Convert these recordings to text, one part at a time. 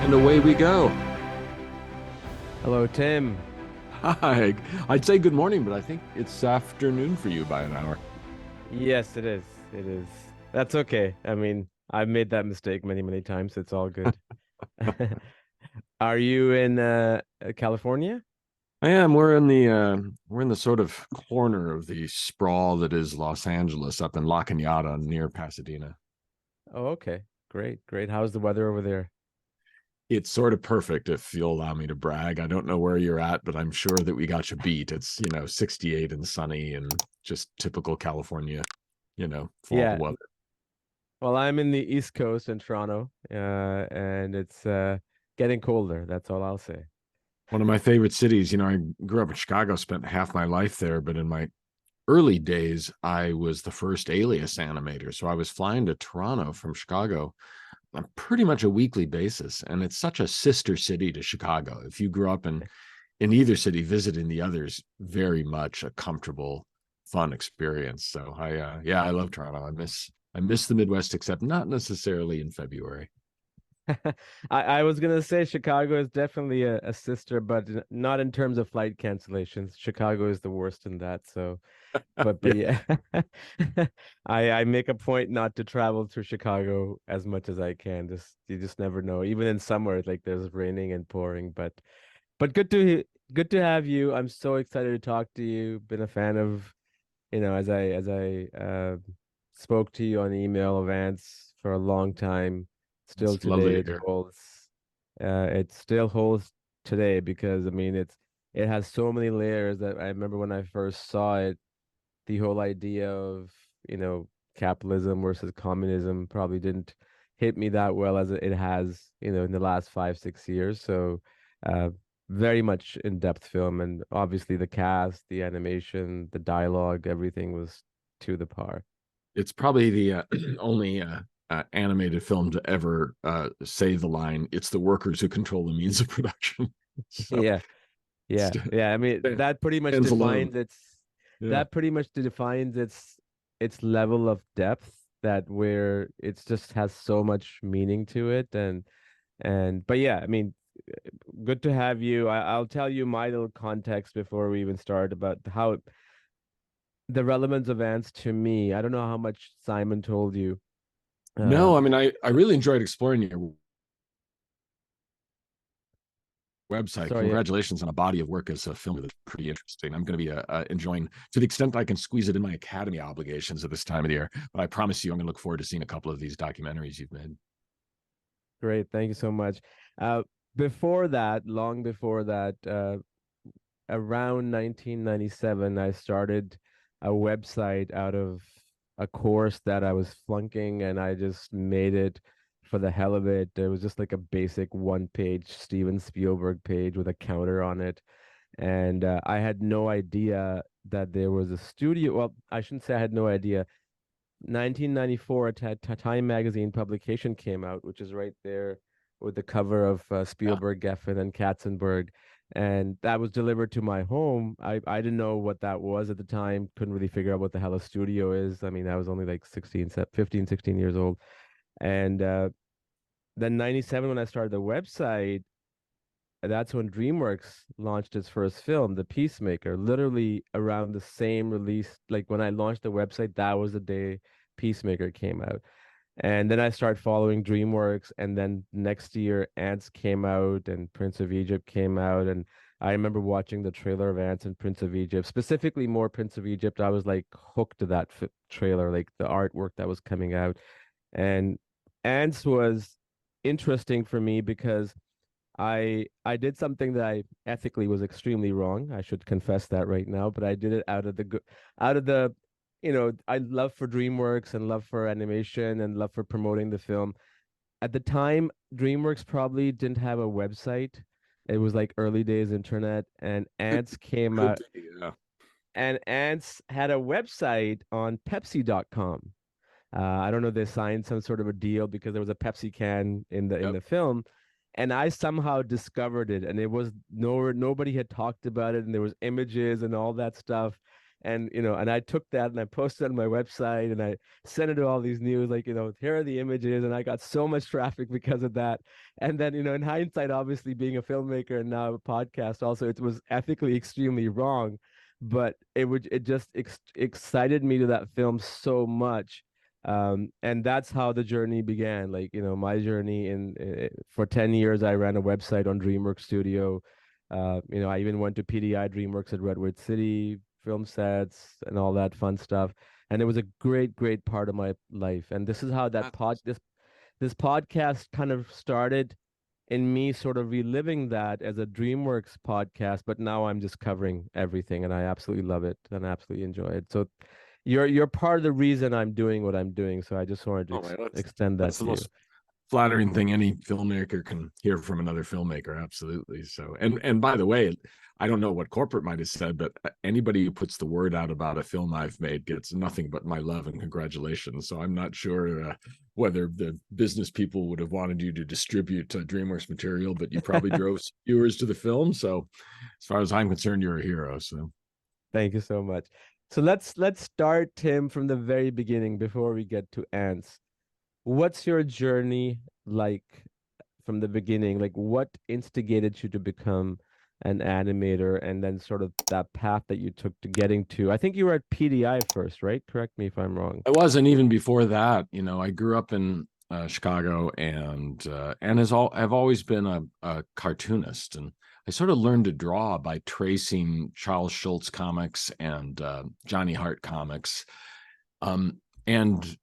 And away we go. Hello, Tim. Hi. I'd say good morning, but I think it's afternoon for you by an hour. Yes, it is. It is. That's okay. I mean, I've made that mistake many, many times. It's all good. Are you in California? I am. We're in the sort of corner of the sprawl that is Los Angeles up in La Cañada near Pasadena. Oh, okay. Great, great. How's the weather over there? It's sort of perfect if you'll allow me to brag. I don't know where you're at, but I'm sure that we got you beat. It's, 68 and sunny and just typical California, fall Yeah. weather. Well, I'm in the East Coast in Toronto, and it's getting colder. That's all I'll say. One of my favorite cities. I grew up in Chicago, spent half my life there, but in my early days, I was the first alias animator. So I was flying to Toronto from Chicago on pretty much a weekly basis. And it's such a sister city to Chicago. If you grew up in either city, visiting the others, very much a comfortable, fun experience. So yeah, I love Toronto. I miss the Midwest, except not necessarily in February. I was gonna say Chicago is definitely a sister, but not in terms of flight cancellations. Chicago is the worst in that. So. But Yeah, yeah, I make a point not to travel through Chicago as much as I can. Just you just never know. Even in summer, like there's raining and pouring. But good to have you. I'm so excited to talk to you. Been a fan of, as I spoke to you on email of Antz for a long time. Still it's lovely today to it hear. holds. It still holds today because I mean it has so many layers that I remember when I first saw it, the whole idea of, you know, capitalism versus communism probably didn't hit me that well as it has, in the last 5, 6 years. So, uh, very much in-depth film, and obviously the cast, the animation, the dialogue, everything was to the par. It's probably the only animated film to ever say the line, "It's the workers who control the means of production." So Yeah, yeah, st- yeah. I mean, stands alone. Yeah, that pretty much defines its level of depth, that where it's just has so much meaning to it. But yeah, I mean, good to have you. I'll tell you my little context before we even start about how the relevance of ants to me. I don't know how much Simon told you. Uh, no, I mean, I really enjoyed exploring your website. sorry. Congratulations on a body of work as a film that's pretty interesting. I'm going to be enjoying, to the extent I can squeeze it in my academy obligations at this time of the year. But I promise you, I'm going to look forward to seeing a couple of these documentaries you've made. Great, thank you so much. Uh, Before that, long before that, around 1997, I started a website out of a course that I was flunking, and I just made it for the hell of it. It was just like a basic one-page Steven Spielberg page with a counter on it. And I had no idea that there was a studio. Well, I shouldn't say I had no idea. 1994, Time magazine publication came out, which is right there with the cover of Yeah, Spielberg, Geffen, and Katzenberg. And that was delivered to my home. I didn't know what that was at the time, couldn't really figure out what the hell a studio is. I mean, I was only like 15, 16 years old. And then 97, when I started the website, that's when DreamWorks launched its first film, The Peacemaker, literally around the same release. Like when I launched the website, that was the day Peacemaker came out. And then I started following DreamWorks, and then next year Ants came out and Prince of Egypt came out. And I remember watching the trailer of Ants and Prince of Egypt, specifically more Prince of Egypt. I was like hooked to that trailer, like the artwork that was coming out. And Ants was interesting for me because I did something that I ethically was extremely wrong. I should confess that right now, but I did it out of the, I love for DreamWorks and love for animation and love for promoting the film. At the time, DreamWorks probably didn't have a website. It was like early days internet, and Ants came could out, be. Yeah. and Ants had a website on Pepsi.com. I don't know, they signed some sort of a deal because there was a Pepsi can in Yep. the film, and I somehow discovered it, and it was nobody had talked about it, and there was images and all that stuff, And and I took that and I posted it on my website and I sent it to all these news, like, here are the images, and I got so much traffic because of that. And then, in hindsight, obviously being a filmmaker and now a podcast, also it was ethically extremely wrong, but it just excited me to that film so much. And that's how the journey began. Like, my journey for 10 years, I ran a website on DreamWorks Studio. I even went to PDI DreamWorks at Redwood City, film sets and all that fun stuff. And it was a great, great part of my life. And this is how this podcast kind of started, in me sort of reliving that as a DreamWorks podcast, but now I'm just covering everything and I absolutely love it and absolutely enjoy it. So you're part of the reason I'm doing what I'm doing. So I just wanted to Oh man, extend that that's the to you. most flattering thing any filmmaker can hear from another filmmaker. Absolutely. So, and by the way, I don't know what corporate might have said, but anybody who puts the word out about a film I've made gets nothing but my love and congratulations. So I'm not sure whether the business people would have wanted you to distribute DreamWorks material, but you probably drove viewers to the film. So as far as I'm concerned, you're a hero. So Thank you so much. So let's start, Tim, from the very beginning before we get to Antz. What's your journey like from the beginning? Like, what instigated you to become an animator, and then sort of that path that you took to getting to? I think you were at PDI first, right? Correct me if I'm wrong. I wasn't even before that. I grew up in Chicago, and I've always been a cartoonist, and I sort of learned to draw by tracing Charles Schulz comics and Johnny Hart comics. And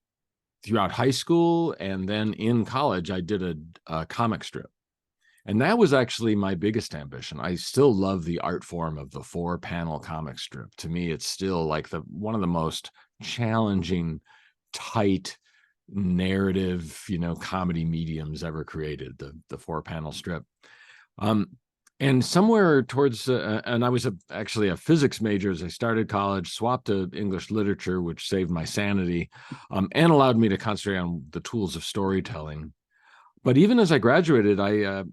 throughout high school and then in college, I did a comic strip. And that was actually my biggest ambition. I still love the art form of the 4-panel comic strip. To me, it's still like one of the most challenging, tight narrative, comedy mediums ever created, the 4-panel strip. And somewhere towards, and I was actually a physics major as I started college, swapped to English literature, which saved my sanity, and allowed me to concentrate on the tools of storytelling. But even as I graduated, I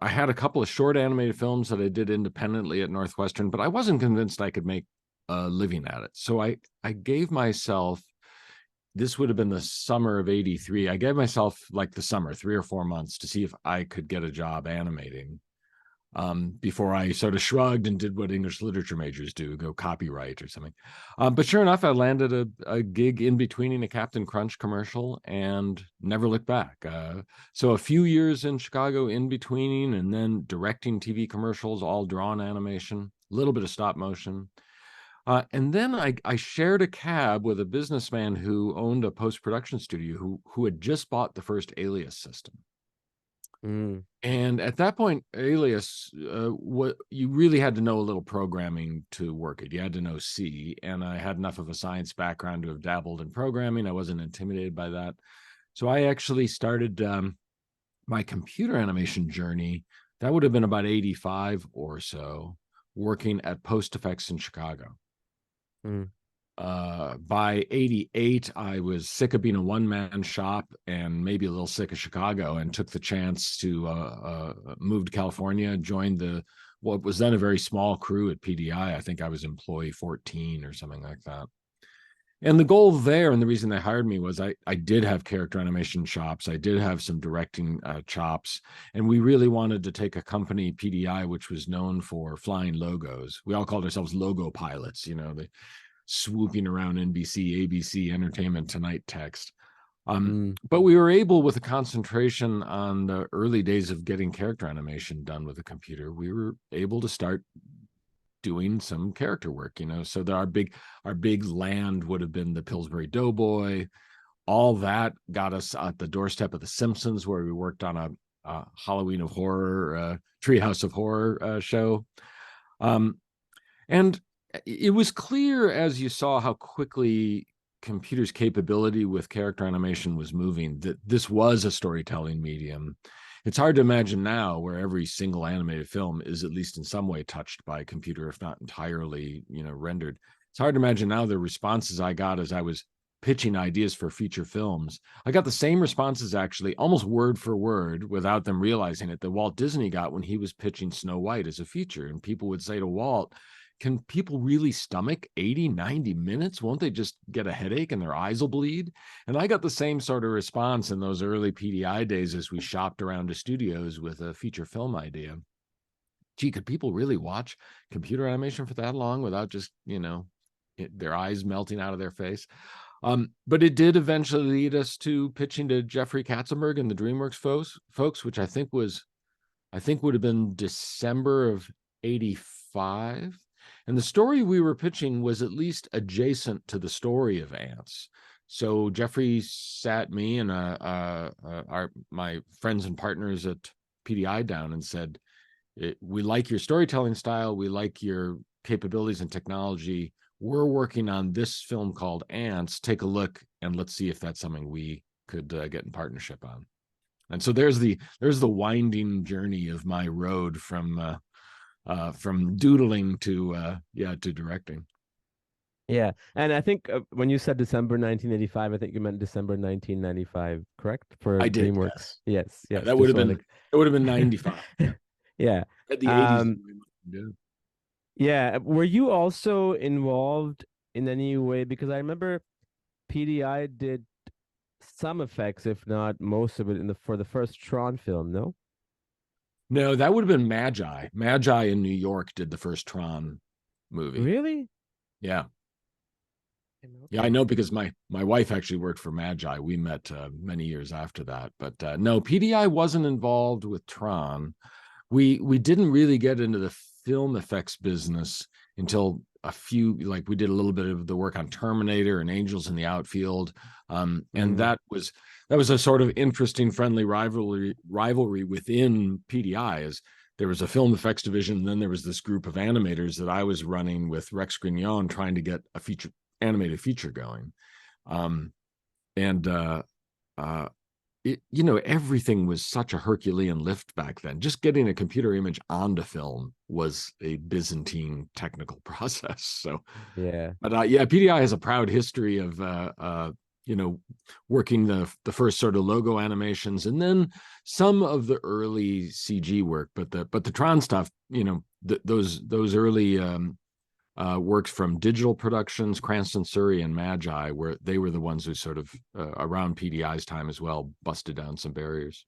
had a couple of short animated films that I did independently at Northwestern, but I wasn't convinced I could make a living at it. So I gave myself, this would have been the summer of '83. I gave myself like the summer, 3 or 4 months, to see if I could get a job animating. Before I sort of shrugged and did what English literature majors do, go copyright or something. But sure enough, I landed a gig in between a Captain Crunch commercial and never looked back. So a few years in Chicago in between, and then directing TV commercials, all drawn animation, a little bit of stop motion. And then I shared a cab with a businessman who owned a post-production studio who had just bought the first Alias system. And at that point, Alias, what you really had to know a little programming to work it. You had to know C, and I had enough of a science background to have dabbled in programming. I wasn't intimidated by that. So I actually started my computer animation journey. That would have been about '85 or so, working at Post Effects in Chicago. By '88, I was sick of being a one-man shop and maybe a little sick of Chicago, and took the chance to move to California, joined what was then a very small crew at PDI. I think I was employee 14 or something like that. And the goal there, and the reason they hired me, was I did have character animation chops. I did have some directing chops. And we really wanted to take a company, PDI, which was known for flying logos. We all called ourselves logo pilots, the swooping around NBC, ABC, Entertainment Tonight text. But we were able, with a concentration on the early days of getting character animation done with a computer, we were able to start doing some character work, so that our big land would have been the Pillsbury Doughboy. All that got us at the doorstep of The Simpsons, where we worked on a Halloween of Horror, Treehouse of Horror show. And it was clear, as you saw how quickly computers' capability with character animation was moving, that this was a storytelling medium. It's hard to imagine now where every single animated film is at least in some way touched by a computer, if not entirely, rendered. It's hard to imagine now the responses I got as I was pitching ideas for feature films. I got the same responses, actually, almost word for word, without them realizing it, that Walt Disney got when he was pitching Snow White as a feature. And people would say to Walt, can people really stomach 80, 90 minutes? Won't they just get a headache and their eyes will bleed? And I got the same sort of response in those early PDI days as we shopped around to studios with a feature film idea. Gee, could people really watch computer animation for that long without just, their eyes melting out of their face? But it did eventually lead us to pitching to Jeffrey Katzenberg and the DreamWorks folks, which I think would have been December of 85. And the story we were pitching was at least adjacent to the story of Antz. So Jeffrey sat me and my friends and partners at PDI down and said, we like your storytelling style. We like your capabilities and technology. We're working on this film called Antz. Take a look and let's see if that's something we could get in partnership on. And so there's the winding journey of my road from doodling to directing. Yeah, and I think when you said December 1985, I think you meant December 1995, correct? For I did, DreamWorks. Yes, yeah, yes. that would have been 95. Yeah. At the 80s. Yeah. Yeah. Were you also involved in any way? Because I remember PDI did some effects, if not most of it, for the first Tron film. No. No, that would have been Magi. Magi in New York did the first Tron movie. Really? Yeah. Okay. Yeah, I know because my wife actually worked for Magi. We met many years after that. But no, PDI wasn't involved with Tron. We didn't really get into the film effects business until we did a little bit of the work on Terminator and Angels in the Outfield. And that was a sort of interesting, friendly rivalry within PDI. As there was a film effects division, and then there was this group of animators that I was running with Rex Grignon, trying to get a animated feature going. Everything was such a Herculean lift back then. Just getting a computer image onto film was a Byzantine technical process. So, yeah. But PDI has a proud history of working the first sort of logo animations, and then some of the early CG work. But the Tron stuff, those early works from Digital Productions, Cranston Surrey, and Magi, where they were the ones who sort of around PDI's time as well busted down some barriers.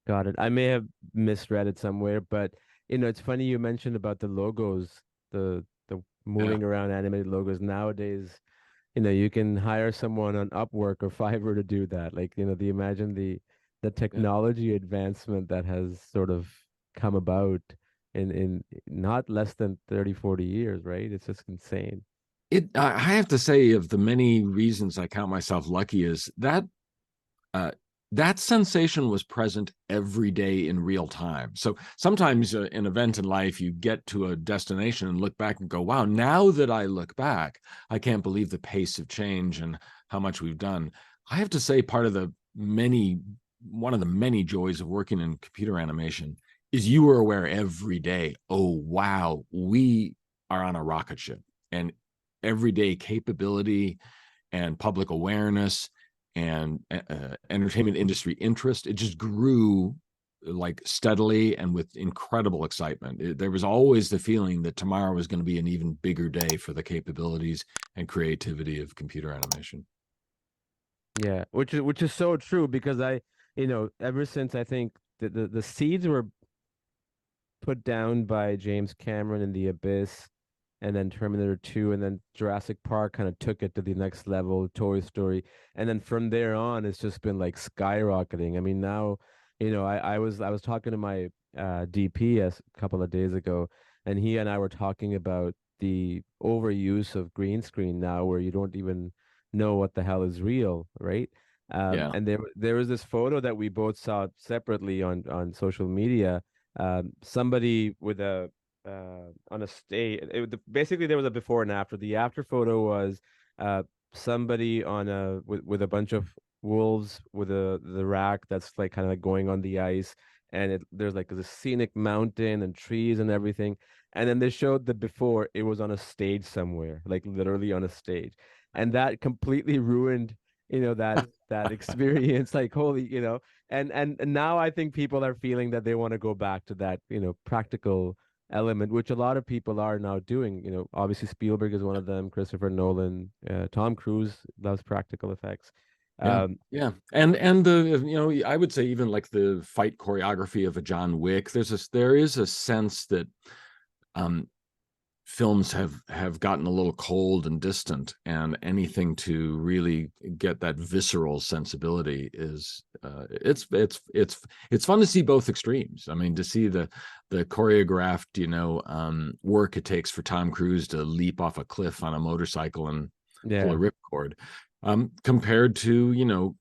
Got it. I may have misread it somewhere, but it's funny you mentioned about the logos, the moving around animated logos. Nowadays, you can hire someone on Upwork or Fiverr to do that. Like, imagine the technology advancement that has sort of come about in not less than 30, 40 years, right? It's just insane. I have to say, of the many reasons I count myself lucky, is that that sensation was present every day in real time. So sometimes an event in life, you get to a destination and look back and go, wow, now that I look back, I can't believe the pace of change and how much we've done. I have to say, one of the many joys of working in computer animation is you are aware every day, oh, wow, we are on a rocket ship. And everyday capability and public awareness and entertainment industry interest, it just grew like steadily and with incredible excitement. There was always the feeling that tomorrow was going to be an even bigger day for the capabilities and creativity of computer animation. Yeah, which is so true, because ever since I think the seeds were put down by James Cameron in The Abyss, and then Terminator 2, and then Jurassic Park kind of took it to the next level, Toy Story. And then from there on, it's just been like skyrocketing. I mean, now, I was talking to my DP a couple of days ago, and he and I were talking about the overuse of green screen now, where you don't even know what the hell is real, right? And there was this photo that we both saw separately on social media. Somebody with on a stage. Basically, there was a before and after. The after photo was somebody with a bunch of wolves with the rack that's like kind of like going on the ice, and there's like this scenic mountain and trees and everything. And then they showed the before. It was on a stage somewhere, like literally on a stage, and that completely ruined that experience. Like, holy, and now I think people are feeling that they want to go back to that practical element, which a lot of people are now doing. You know, obviously Spielberg is one of them, Christopher Nolan, Tom Cruise loves practical effects. Yeah. Um, Yeah. And the, I would say even like the fight choreography of a John Wick, there is a sense that um films have gotten a little cold and distant, and anything to really get that visceral sensibility is it's fun to see both extremes. I mean, to see the choreographed work it takes for Tom Cruise to leap off a cliff on a motorcycle and pull yeah, a ripcord, compared to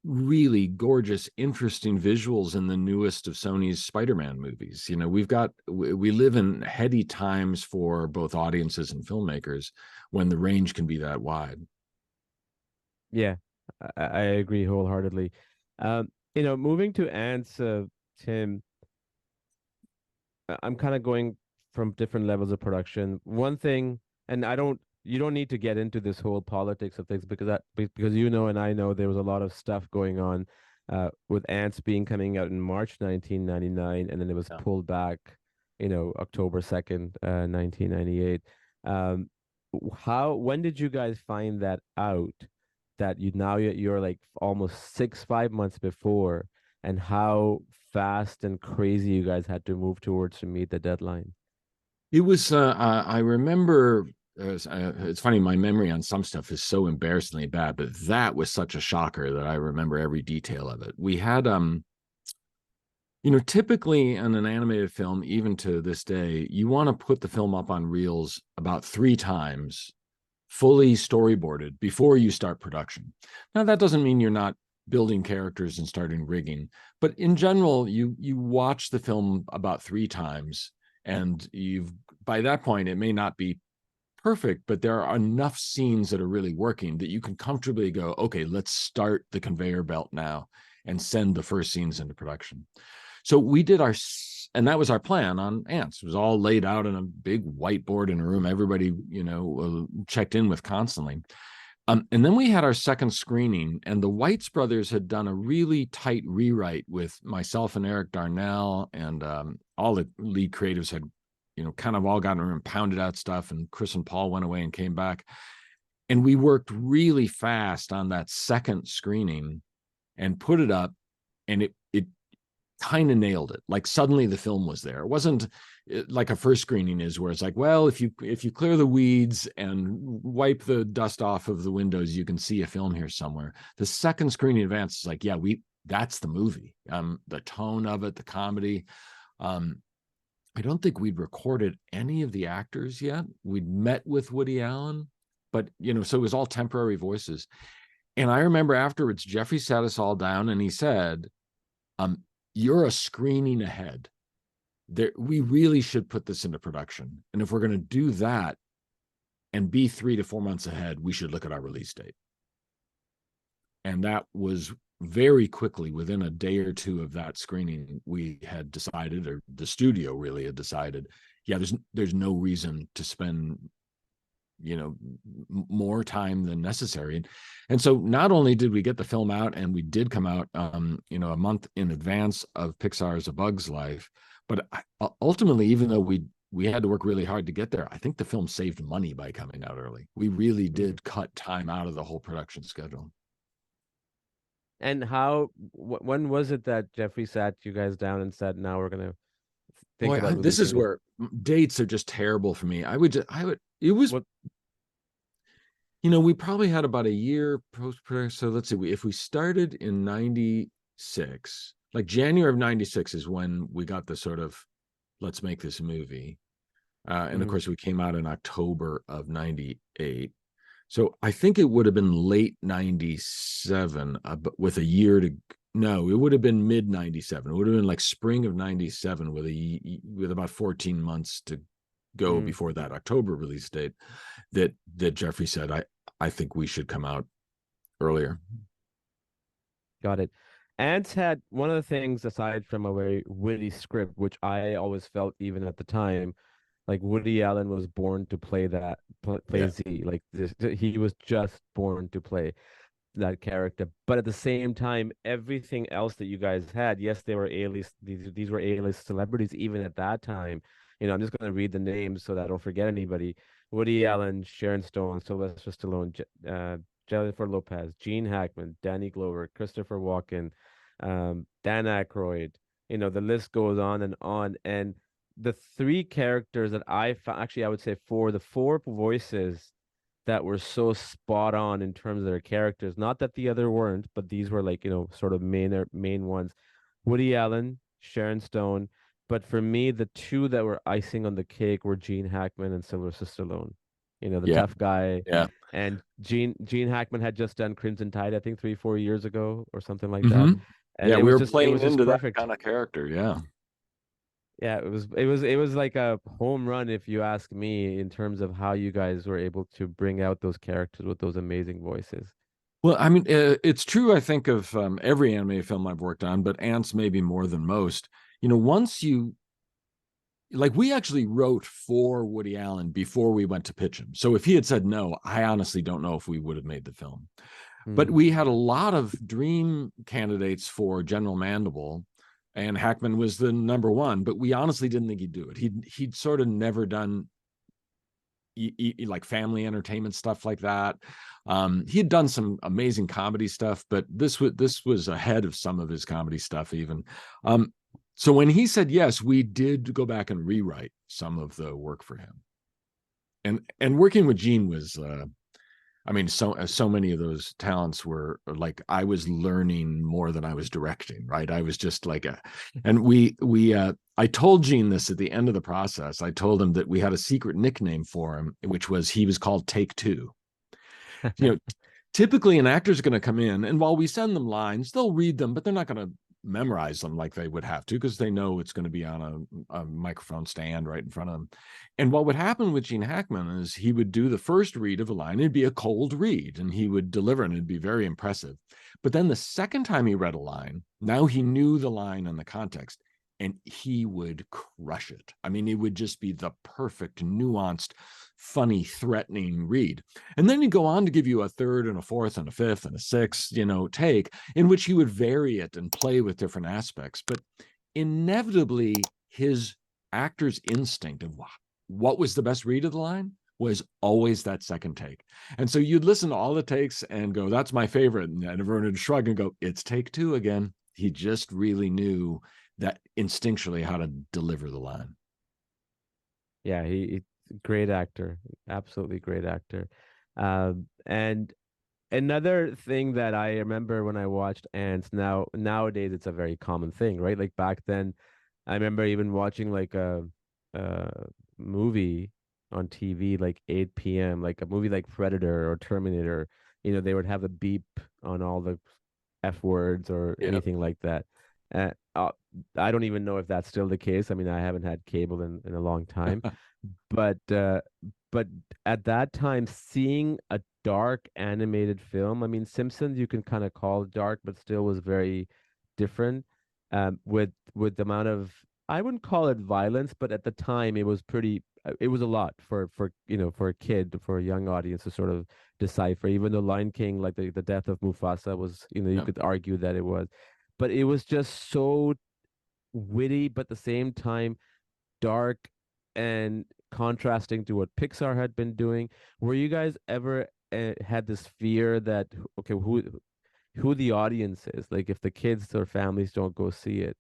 really gorgeous, interesting visuals in the newest of Sony's Spider-Man movies. We live in heady times for both audiences and filmmakers when the range can be that wide. yeah, I agree wholeheartedly. Moving to Antz, Tim, I'm kind of going from different levels of production. One thing, and you don't need to get into this whole politics of things because and I know there was a lot of stuff going on with Ants being coming out in March 1999, and then it was Yeah. pulled back, October 2nd, 1998. Um, when did you guys find that out that you're like almost 5 months before, and how fast and crazy you guys had to move towards to meet the deadline? It was. I remember. It's funny. My memory on some stuff is so embarrassingly bad, but that was such a shocker that I remember every detail of it. We had typically in an animated film, even to this day, you want to put the film up on reels about 3 times, fully storyboarded before you start production. Now, that doesn't mean you're not building characters and starting rigging, but in general, you watch the film about 3 times, and by that point, it may not be perfect, but there are enough scenes that are really working that you can comfortably go, okay, let's start the conveyor belt now and send the first scenes into production. So we did and that was our plan on Ants. It was all laid out in a big whiteboard in a room. Everybody, checked in with constantly. And then we had our second screening, and the Weitz brothers had done a really tight rewrite with myself and Eric Darnell, and all the lead creatives had, kind of all gotten and pounded out stuff. And Chris and Paul went away and came back. And we worked really fast on that second screening and put it up, and it kind of nailed it. Like suddenly the film was there. It wasn't like a first screening is, where it's like, well, if you clear the weeds and wipe the dust off of the windows, you can see a film here somewhere. The second screening advance is like, yeah, that's the movie. The tone of it, the comedy. I don't think we'd recorded any of the actors yet. We'd met with Woody Allen, but so it was all temporary voices. And I remember afterwards, Jeffrey sat us all down and he said, you're a screening ahead. We really should put this into production. And if we're going to do that and be 3 to 4 months ahead, we should look at our release date. And that was very quickly, within a day or two of that screening, we had decided, or the studio really had decided, yeah, there's no reason to spend more time than necessary. And so not only did we get the film out, and we did come out a month in advance of Pixar's A Bug's Life, but ultimately, even though we had to work really hard to get there, I think the film saved money by coming out early. We really did cut time out of the whole production schedule. And when was it that Jeffrey sat you guys down and said, now we're going to think Boy, about this is releasing this? where dates are just terrible for me. It was, What? we probably had about a year post-production. So let's see, if we started in 96, like January of 96 is when we got the sort of, let's make this a movie. And of course, we came out in October of 98. So I think it would have been late 97, with a year to, no, it would have been mid 97. It would have been like spring of 97 with about 14 months to go before that October release date, that Jeffrey said, I think we should come out earlier. Got it. Ants had one of the things, aside from a very witty script, which I always felt even at the time, like Woody Allen was born to play Yeah. Z. Like he was just born to play that character. But at the same time, everything else that you guys had, yes, they were A-list. These were A-list celebrities even at that time. I'm just going to read the names so that I don't forget anybody. Woody Allen, Sharon Stone, Sylvester Stallone, Jennifer Lopez, Gene Hackman, Danny Glover, Christopher Walken, Dan Aykroyd. The list goes on and on. And the three characters that I found, actually, I would say the four voices that were so spot on in terms of their characters. Not that the other weren't, but these were like, sort of main ones. Woody Allen, Sharon Stone. But for me, the two that were icing on the cake were Gene Hackman and Sylvester Stallone. The Yeah. tough guy. Yeah. And Gene Hackman had just done Crimson Tide, I think 3-4 years ago or something like that. Hmm. And Yeah, it we was were just it playing was just into that perfect. kind of character. Yeah. Yeah, it was like a home run, if you ask me, in terms of how you guys were able to bring out those characters with those amazing voices. Well, I mean, it's true, I think, of every anime film I've worked on, but Antz maybe more than most. Once you like, we actually wrote for Woody Allen before we went to pitch him. So if he had said no, I honestly don't know if we would have made the film. But Mm. we had a lot of dream candidates for General Mandible, and Hackman was the number one. But we honestly didn't think he'd do it. He'd sort of never done like family entertainment stuff like that. He had done some amazing comedy stuff, but this was ahead of some of his comedy stuff even. So when he said yes, we did go back and rewrite some of the work for him. And working with Gene was I mean, so many of those talents were like, I was learning more than I was directing, right? I was just like and I told Gene this at the end of the process. I told him that we had a secret nickname for him, which was he was called Take Two. You know, typically an actor's going to come in, and while we send them lines, they'll read them, but they're not going to memorize them like they would have to, because they know it's going to be on a microphone stand right in front of them. And what would happen with Gene Hackman is he would do the first read of a line. It'd be a cold read, and he would deliver, and it'd be very impressive. But then the second time he read a line, now he knew the line and the context, and he would crush it. I mean, it would just be the perfect, nuanced, funny, threatening read. And then he'd go on to give you a third and a fourth and a fifth and a sixth, take, in which he would vary it and play with different aspects. But inevitably, his actor's instinct of what was the best read of the line was always that second take. And so you'd listen to all the takes and go, that's my favorite. And everyone would shrug and go, it's take two again. He just really knew that instinctually how to deliver the line. Yeah, he great actor, absolutely great actor. And another thing that I remember when I watched Ants, nowadays it's a very common thing, right? Like back then, I remember even watching like a movie on TV like 8 p.m., like a movie like Predator or Terminator. They would have a beep on all the F words or Yeah. anything like that. Uh, uh, I don't even know if that's still the case. I mean, I haven't had cable in a long time, but at that time, seeing a dark animated film, I mean, Simpsons you can kind of call dark, but still was very different. With the amount of, I wouldn't call it violence, but at the time it was pretty. It was a lot for a kid, for a young audience to sort of decipher. Even though Lion King, like the death of Mufasa was, you Yeah. could argue that it was, but it was just so witty, but at the same time dark and contrasting to what Pixar had been doing. Were you guys ever had this fear that, okay, who the audience is? Like if the kids or families don't go see it,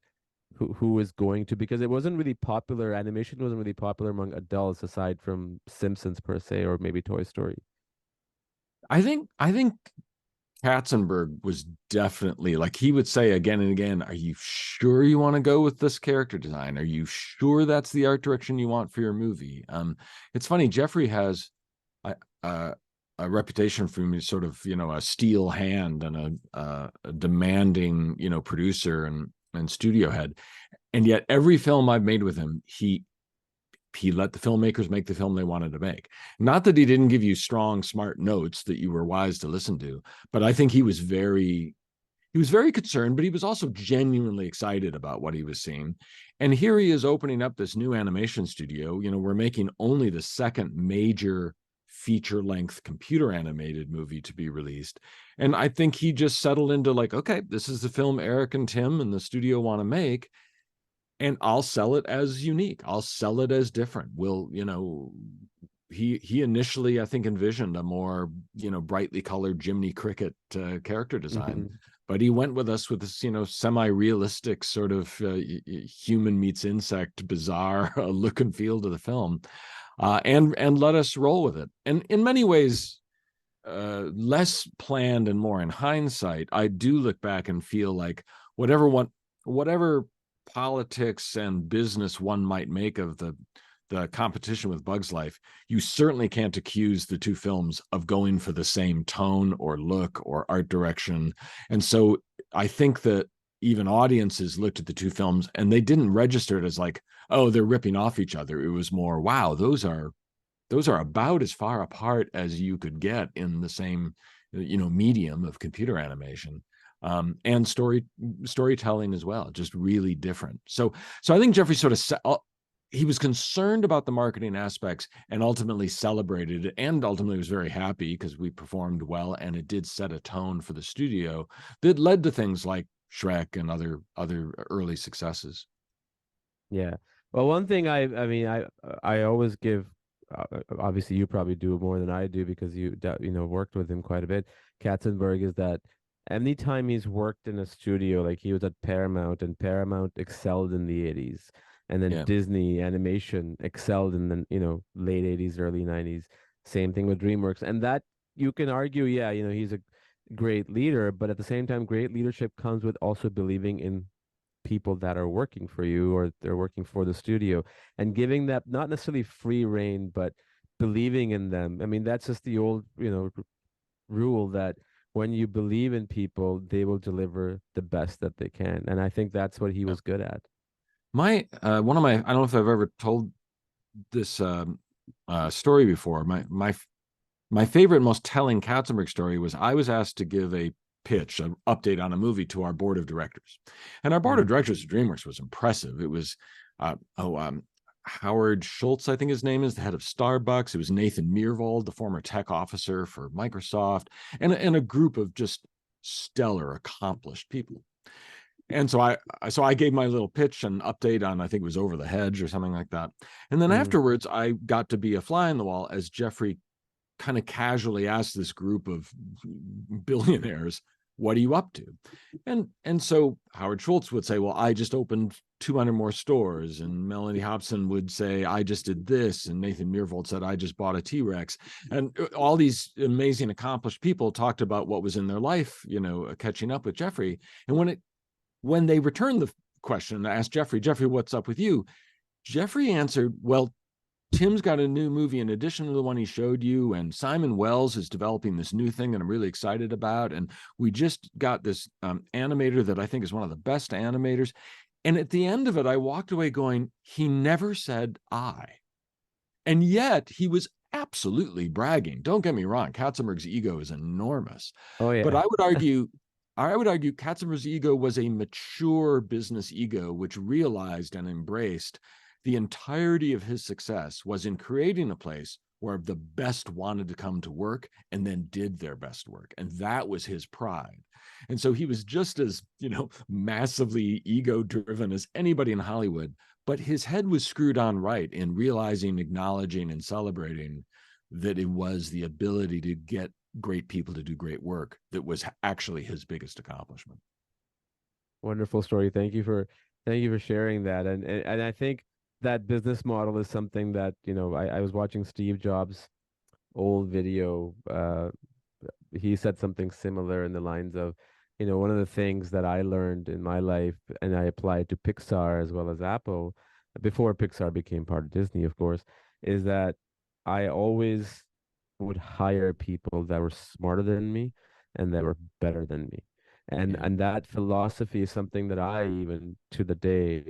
who is going to? Because it wasn't really popular. Animation wasn't really popular among adults aside from Simpsons per se, or maybe Toy Story. I think Katzenberg was definitely, like, he would say again and again, are you sure you want to go with this character design? Are you sure that's the art direction you want for your movie? It's funny, Jeffrey has a, a reputation for me, sort of, a steel hand and a demanding, producer and studio head. And yet every film I've made with him, he let the filmmakers make the film they wanted to make. Not that he didn't give you strong, smart notes that you were wise to listen to, but I think he was very concerned, but he was also genuinely excited about what he was seeing. And here he is opening up this new animation studio. We're making only the second major feature-length computer animated movie to be released. And I think he just settled into like, okay, this is the film Eric and Tim and the studio want to make. and I'll sell it as unique. I'll sell it as different. He initially, I think, envisioned a more, brightly colored Jiminy Cricket character design, Mhm. but he went with us with this, semi-realistic sort of human meets insect, bizarre look and feel to the film, and let us roll with it. And in many ways, less planned and more in hindsight, I do look back and feel like whatever politics and business one might make of the competition with Bug's Life, you certainly can't accuse the two films of going for the same tone or look or art direction. And so I think that even audiences looked at the two films and they didn't register it as like, oh, they're ripping off each other. It was more, wow, those are about as far apart as you could get in the same medium of computer animation, and storytelling as well, just really different. So I think Jeffrey sort of he was concerned about the marketing aspects and ultimately celebrated it, and ultimately was very happy because we performed well and it did set a tone for the studio that led to things like Shrek and other early successes. Yeah. Well, one thing I mean, I always give, obviously you probably do more than I do because worked with him quite a bit. Katzenberg is that anytime he's worked in a studio, like he was at Paramount, and Paramount excelled in the 80s, and then Yeah. Disney Animation excelled in the, late 80s, early 90s. Same thing with DreamWorks. And that you can argue, yeah, he's a great leader, but at the same time, great leadership comes with also believing in people that are working for you or they're working for the studio, and giving that not necessarily free reign, but believing in them. I mean, that's just the old, rule that when you believe in people, they will deliver the best that they can. And I think that's what he was good at. My one of my I don't know if I've ever told this story before. My favorite, most telling Katzenberg story was I was asked to give a pitch, an update on a movie to our board of directors, and our board of Mm, directors at DreamWorks was impressive. It was Howard Schultz, I think his name is, the head of Starbucks. It was Nathan Myhrvold, the former tech officer for Microsoft, and a group of just stellar, accomplished people. And so I gave my little pitch and update on, I think it was Over the Hedge or something like that. And then mm, afterwards, I got to be a fly on the wall as Jeffrey kind of casually asked this group of billionaires, "What are you up to?" And so Howard Schultz would say, "Well, I just opened 200 more stores," and Melanie Hobson would say, "I just did this," and Nathan Myhrvold said, "I just bought a T-Rex." And all these amazing, accomplished people talked about what was in their life, catching up with Jeffrey. And when they returned the question and asked Jeffrey, "What's up with you?" Jeffrey answered, "Well, Tim's got a new movie in addition to the one he showed you, and Simon Wells is developing this new thing that I'm really excited about. And we just got this animator that I think is one of the best animators." And at the end of it, I walked away going, he never said I. And yet he was absolutely bragging. Don't get me wrong, Katzenberg's ego is enormous. oh But yeah. I would argue Katzenberg's ego was a mature business ego, which realized and embraced the entirety of his success was in creating a place where the best wanted to come to work and then did their best work. And that was his pride. And so he was just as, massively ego driven as anybody in Hollywood, but his head was screwed on right in realizing, acknowledging, and celebrating that it was the ability to get great people to do great work that was actually his biggest accomplishment. Wonderful story. Thank you for sharing that. And I think that business model is something that, I was watching Steve Jobs' old video. He said something similar in the lines of, one of the things that I learned in my life and I applied to Pixar as well as Apple, before Pixar became part of Disney, of course, is that I always would hire people that were smarter than me and that were better than me. And Yeah. and that philosophy is something that I even to the day,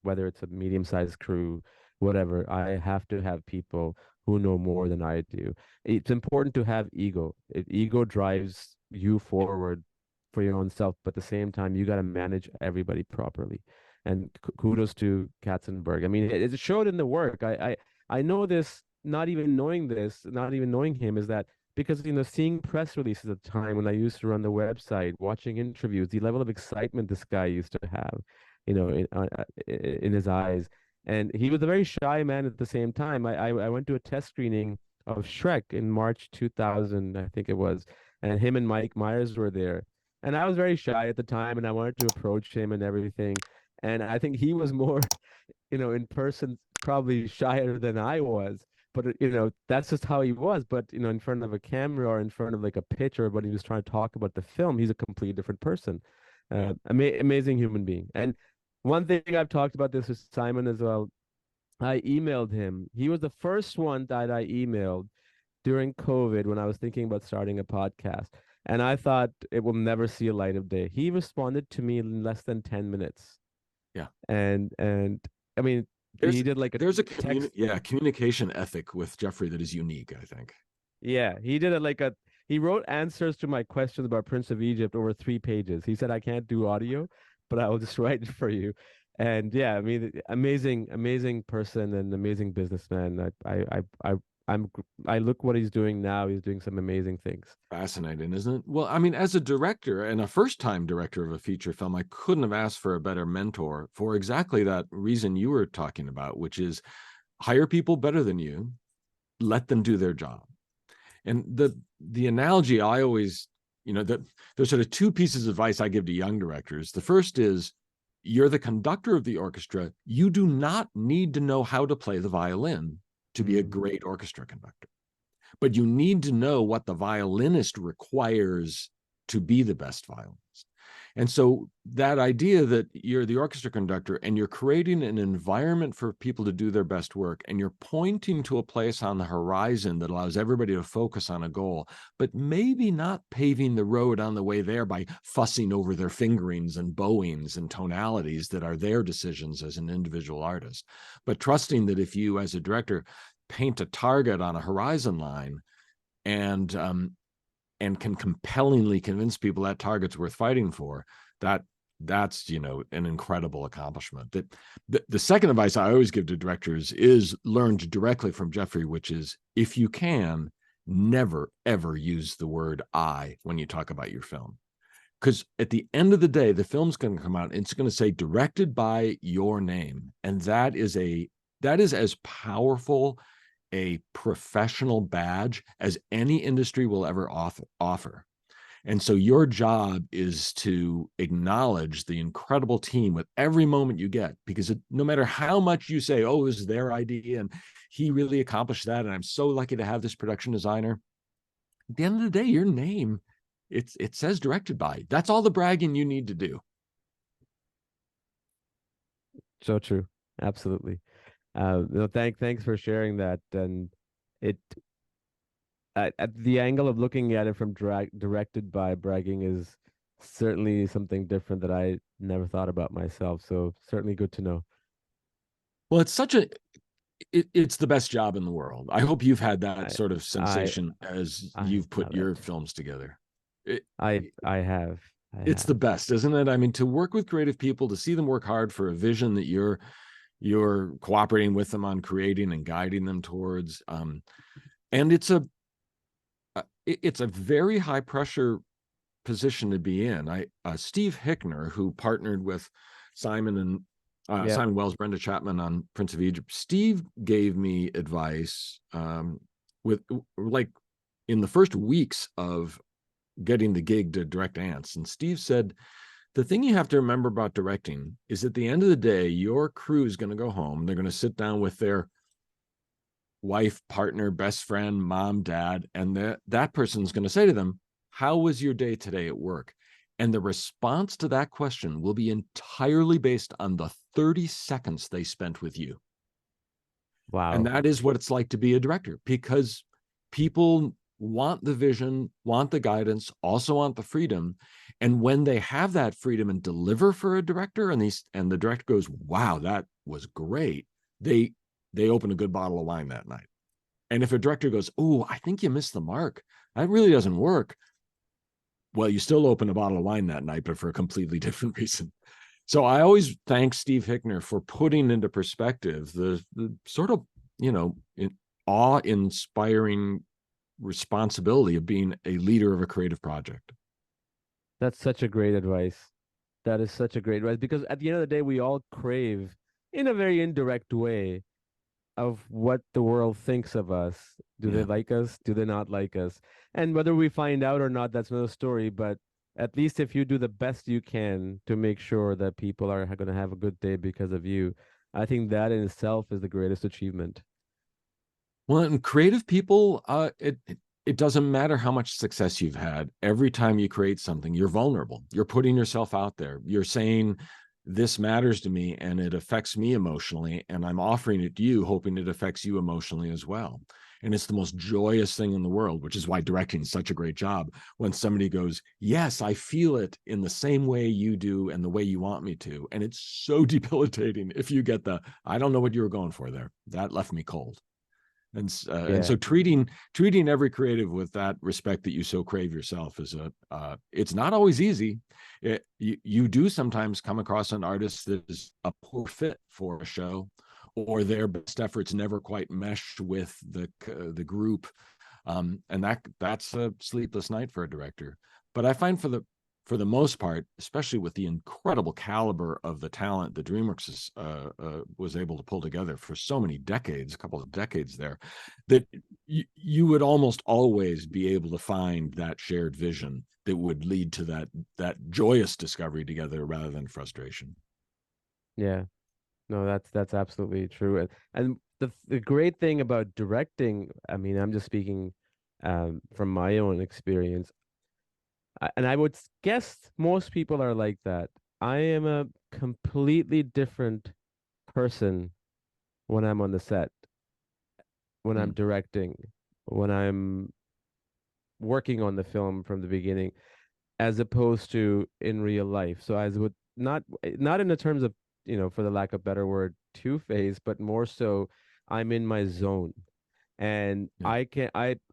whether it's a medium-sized crew, whatever, I have to have people who know more than I do. It's important to have ego. Ego drives you forward for your own self, but at the same time, you got to manage everybody properly. And kudos to Katzenberg. I mean, it showed in the work. I know this, not even knowing this, not even knowing him, is that because seeing press releases at the time when I used to run the website, watching interviews, the level of excitement this guy used to have. in his eyes. And he was a very shy man at the same time. I went to a test screening of Shrek in March 2000, I think it was, and him and Mike Myers were there. And I was very shy at the time, and I wanted to approach him and everything. And I think he was more, in person, probably shyer than I was. But that's just how he was. But in front of a camera or in front of like a pitch or when he was trying to talk about the film, he's a completely different person. Amazing human being. And one thing I've talked about this with Simon as well. I emailed him. He was the first one that I emailed during COVID when I was thinking about starting a podcast. And I thought it will never see a light of day. He responded to me in less than 10 minutes. Yeah. And I mean, There's he did like a there's a text. communication ethic with Jeffrey that is unique, I think. Yeah, he did it like he wrote answers to my questions about Prince of Egypt over 3 pages. He said, I can't do audio, but I will just write it for you. And yeah, I mean, amazing person and amazing businessman. I look what he's doing now. He's doing some amazing things. Fascinating, isn't it? Well, I mean, as a director and a first-time director of a feature film, I couldn't have asked for a better mentor for exactly that reason you were talking about, which is hire people better than you, let them do their job. And the analogy I always, that there's sort of two pieces of advice I give to young directors. The first is you're the conductor of the orchestra. You do not need to know how to play the violin to be a great orchestra conductor, but you need to know what the violinist requires to be the best violinist. And so that idea that you're the orchestra conductor and you're creating an environment for people to do their best work, and you're pointing to a place on the horizon that allows everybody to focus on a goal, but maybe not paving the road on the way there by fussing over their fingerings and bowings and tonalities that are their decisions as an individual artist, but trusting that if you as a director paint a target on a horizon line and can compellingly convince people that target's worth fighting for, that's an incredible accomplishment. That the second advice I always give to directors is learned directly from Jeffrey, which is, if you can, never ever use the word I when you talk about your film, because at the end of the day, the film's going to come out and it's going to say directed by your name, and that is as powerful a professional badge as any industry will ever offer. And so your job is to acknowledge the incredible team with every moment you get, because no matter how much you say, oh, it was their idea and he really accomplished that, and I'm so lucky to have this production designer, at the end of the day, your name, it says directed by. That's all the bragging you need to do. So true. Absolutely. No, thanks for sharing that. And it at the angle of looking at it from directed by bragging is certainly something different that I never thought about myself. So certainly good to know. Well, it's the best job in the world. I hope you've had that I sort of I sensation as I you've put have your it. films together. It, I have. I it's the have. best, isn't it? I mean, to work with creative people, to see them work hard for a vision that you're cooperating with them on creating and guiding them towards. And it's a very high pressure position to be in. Steve Hickner, who partnered with Simon and Yeah. Simon Wells, Brenda Chapman on Prince of Egypt. Steve gave me advice with like in the first weeks of getting the gig to direct Antz. And Steve said, the thing you have to remember about directing is at the end of the day, your crew is going to go home. They're going to sit down with their wife, partner, best friend, mom, dad, and that person's going to say to them, how was your day today at work? And the response to that question will be entirely based on the 30 seconds they spent with you. And Wow. that is what it's like to be a director, because people want the vision, want the guidance, also want the freedom. And when they have that freedom and deliver for a director, and the director goes, wow, that was great, they open a good bottle of wine that night. And if a director goes, oh, I think you missed the mark, that really doesn't work, well, you still open a bottle of wine that night, but for a completely different reason. So I always thank Steve Hickner for putting into perspective the sort of, awe-inspiring responsibility of being a leader of a creative project. That's such a great advice. That is such a great advice because at the end of the day, we all crave, in a very indirect way, of what the world thinks of us. Do they Yeah. like us? Do they not like us? And whether we find out or not, that's another story. But at least if you do the best you can to make sure that people are going to have a good day because of you, I think that in itself is the greatest achievement. Well, and creative people, it doesn't matter how much success you've had. Every time you create something, you're vulnerable. You're putting yourself out there. You're saying, this matters to me and it affects me emotionally, and I'm offering it to you, hoping it affects you emotionally as well. And it's the most joyous thing in the world, which is why directing is such a great job. When somebody goes, yes, I feel it in the same way you do and the way you want me to. And it's so debilitating if you get the, I don't know what you were going for there. That left me cold. And Yeah. so treating every creative with that respect that you so crave yourself is it's not always easy. You do sometimes come across an artist that is a poor fit for a show, or their best efforts never quite mesh with the group, and that's a sleepless night for a director. But I find for the most part, especially with the incredible caliber of the talent that DreamWorks was able to pull together for so many decades, a couple of decades there, that you would almost always be able to find that shared vision that would lead to that joyous discovery together rather than frustration. Yeah. No, that's absolutely true. And the great thing about directing, I mean, I'm just speaking from my own experience. And I would guess most people are like that. I am a completely different person when I'm on the set, when I'm Hmm. directing, when I'm working on the film from the beginning, as opposed to in real life. So as would not in the terms of, for the lack of better word, two-faced, but more so I'm in my zone. And Yeah.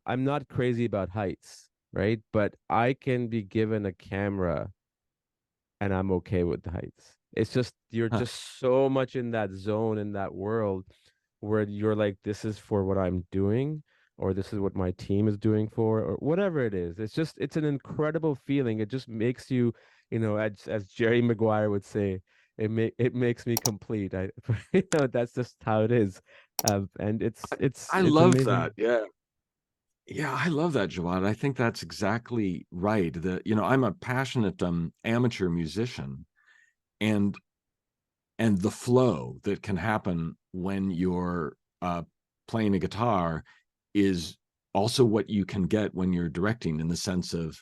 I'm not crazy about heights, right? But I can be given a camera and I'm okay with the heights. It's just you're Huh. just so much in that zone, in that world where you're like, this is for what I'm doing, or this is what my team is doing for, or whatever it is. It's an incredible feeling. It just makes you, as Jerry Maguire would say, it makes me complete. That's just how it is. And it's I, it's I it's love amazing. that. Yeah. Yeah, I love that, Jawad. I think that's exactly right. I'm a passionate amateur musician, and the flow that can happen when you're playing a guitar is also what you can get when you're directing, in the sense of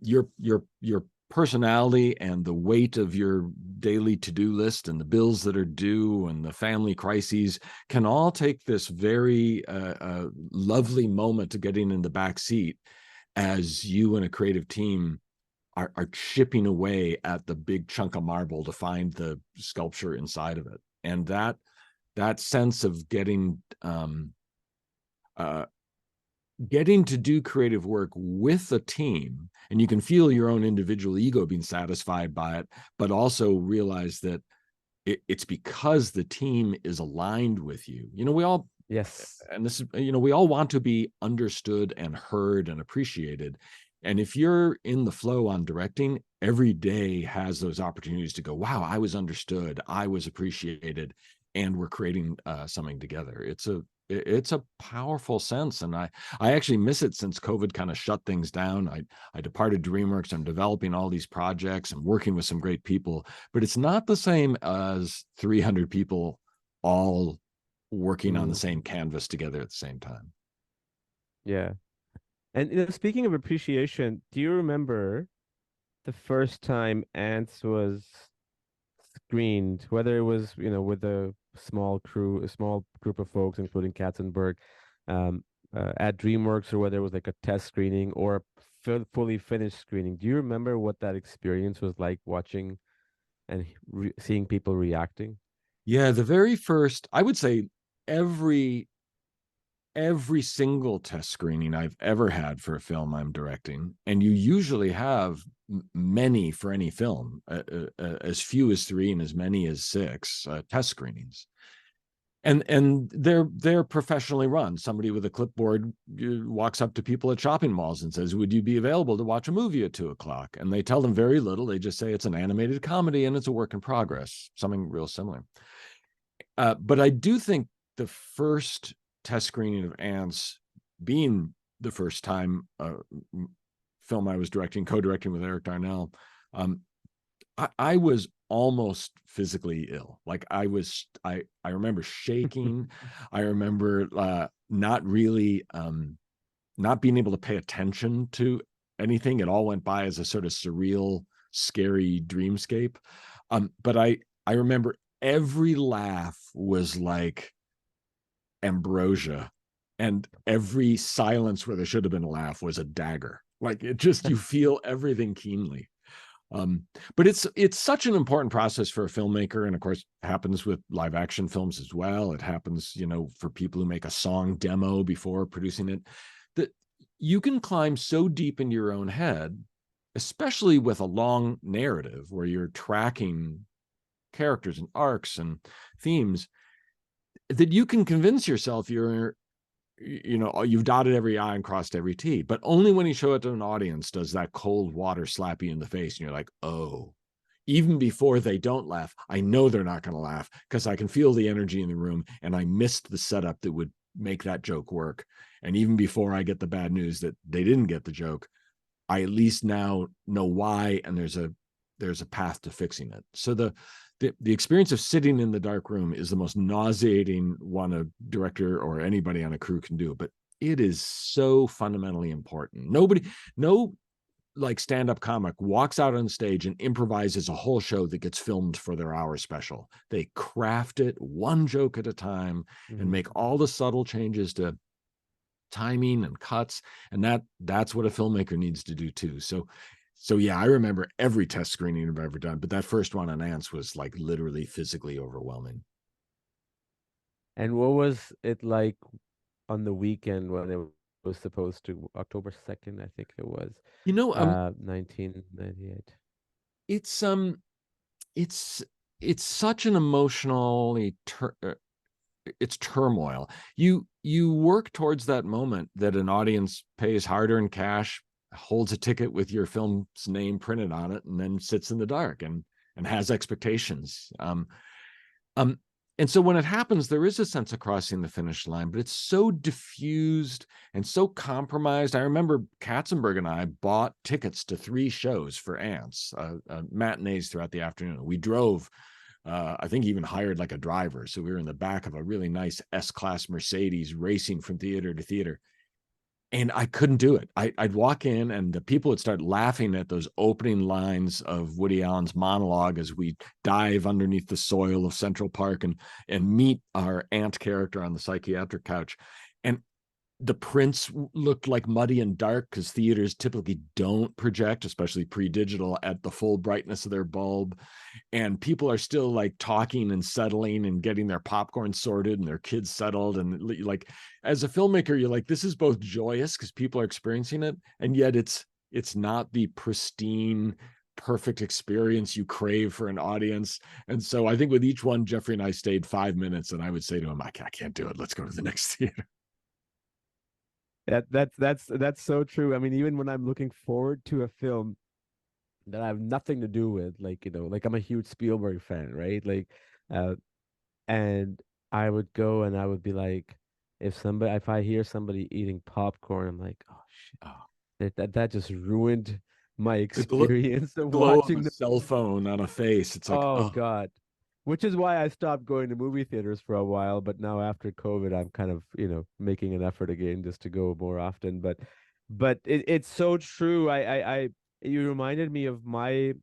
your personality and the weight of your daily to-do list and the bills that are due and the family crises can all take this very lovely moment to getting in the back seat as you and a creative team are chipping away at the big chunk of marble to find the sculpture inside of it. And that sense of uh, getting to do creative work with a team, and you can feel your own individual ego being satisfied by it, but also realize that it's because the team is aligned with you. We all, Yes. and this is, we all want to be understood and heard and appreciated. And if you're in the flow on directing, every day has those opportunities to go, wow, I was understood, I was appreciated, and we're creating something together. It's a powerful sense, and I actually miss it since COVID kind of shut things down. I departed DreamWorks. I'm developing all these projects and working with some great people, but it's not the same as 300 people all working on the Mm, same canvas together at the same time. yeah. And speaking of appreciation, do you remember the first time Antz was screened, whether it was, with a small crew, a small group of folks, including Katzenberg, um, at DreamWorks, or whether it was like a test screening or a fully finished screening? Do you remember what that experience was like watching and seeing people reacting? Yeah, the very first, I would say, every every single test screening I've ever had for a film I'm directing, and you usually have many for any film, as few as 3 and as many as 6 test screenings. and they're professionally run. Somebody with a clipboard walks up to people at shopping malls and says, would you be available to watch a movie at 2 o'clock? And they tell them very little. They just say it's an animated comedy and it's a work in progress, something real similar. But I do think the first test screening of Antz, being the first time film I was co-directing with Eric Darnell, I was almost physically ill. Like I remember shaking. I remember not really not being able to pay attention to anything. It all went by as a sort of surreal, scary dreamscape. But I remember every laugh was like ambrosia, and every silence where there should have been a laugh was a dagger. Like it just, you feel everything keenly. But it's such an important process for a filmmaker, and of course happens with live action films as well. It happens, for people who make a song demo before producing it, that you can climb so deep into your own head, especially with a long narrative where you're tracking characters and arcs and themes, that you can convince yourself you've dotted every I and crossed every T. But only when you show it to an audience does that cold water slap you in the face and you're like, oh, even before they don't laugh, I know they're not going to laugh because I can feel the energy in the room, and I missed the setup that would make that joke work. And even before I get the bad news that they didn't get the joke, I at least now know why, and there's a path to fixing it. So the experience of sitting in the dark room is the most nauseating one a director or anybody on a crew can do, but it is so fundamentally important. No like stand-up comic walks out on stage and improvises a whole show that gets filmed for their hour special. They craft it one joke at a time and make all the subtle changes to timing and cuts, and that's what a filmmaker needs to do too. So yeah, I remember every test screening I've ever done, but that first one on Antz was like literally physically overwhelming. And what was it like on the weekend when it was supposed to, October 2nd, I think it was, You know, 1998. it's it's it's such an emotionally it's turmoil. You work towards that moment that an audience pays hard-earned cash, holds a ticket with your film's name printed on it, and then sits in the dark and has expectations. Um, and so when it happens, there is a sense of crossing the finish line, but it's so diffused and so compromised. I remember Katzenberg and I bought tickets to 3 shows for Antz, matinees throughout the afternoon. We drove, I think even hired like a driver. So we were in the back of a really nice S-Class Mercedes racing from theater to theater. And I couldn't do it. I'd walk in and the people would start laughing at those opening lines of Woody Allen's monologue as we dive underneath the soil of Central Park and meet our aunt character on the psychiatric couch. And the prints looked like muddy and dark because theaters typically don't project, especially pre-digital, at the full brightness of their bulb. And people are still like talking and settling and getting their popcorn sorted and their kids settled. And like, as a filmmaker, you're like, this is both joyous because people are experiencing it, and yet it's not the pristine, perfect experience you crave for an audience. And so I think with each one, Jeffrey and I stayed 5 minutes, and I would say to him, I can't do it. Let's go to the next theater. That's so true. I mean, even when I'm looking forward to a film that I have nothing to do with, like, like I'm a huge Spielberg fan, right? Like, uh, and I would go and I would be like, if I hear somebody eating popcorn, I'm like, oh shit, Oh, that just ruined my the experience of glow of a watching the cell movie. phone on a face. It's like, Oh oh, God. Which is why I stopped going to movie theaters for a while, but now after COVID, I'm kind of, making an effort again just to go more often. But it's so true. You reminded me of the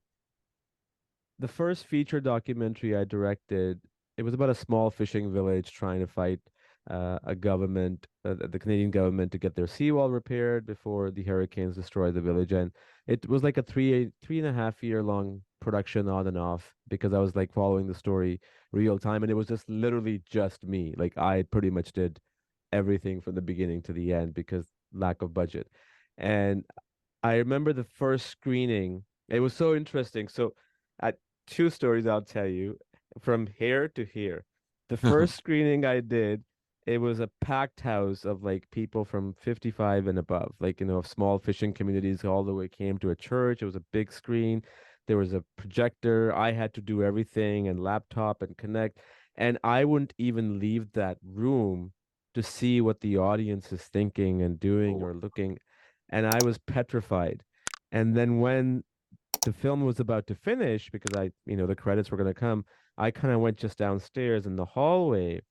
first feature documentary I directed. It was about a small fishing village trying to fight the Canadian government, to get their seawall repaired before the hurricanes destroyed the village. And it was like a 3.5 year long production on and off, because I was like following the story real time, and it was just literally just me. Like I pretty much did everything from the beginning to the end because lack of budget. And I remember the first screening. It was so interesting. So, at two stories I'll tell you from here to here. The first screening I did, it was a packed house of like people from 55 and above, like, small fishing communities all the way came to a church. It was a big screen. There was a projector. I had to do everything and laptop and connect. And I wouldn't even leave that room to see what the audience is thinking and doing Oh, or looking. And I was petrified. And then when the film was about to finish, because the credits were going to come, I kind of went just downstairs in the hallway,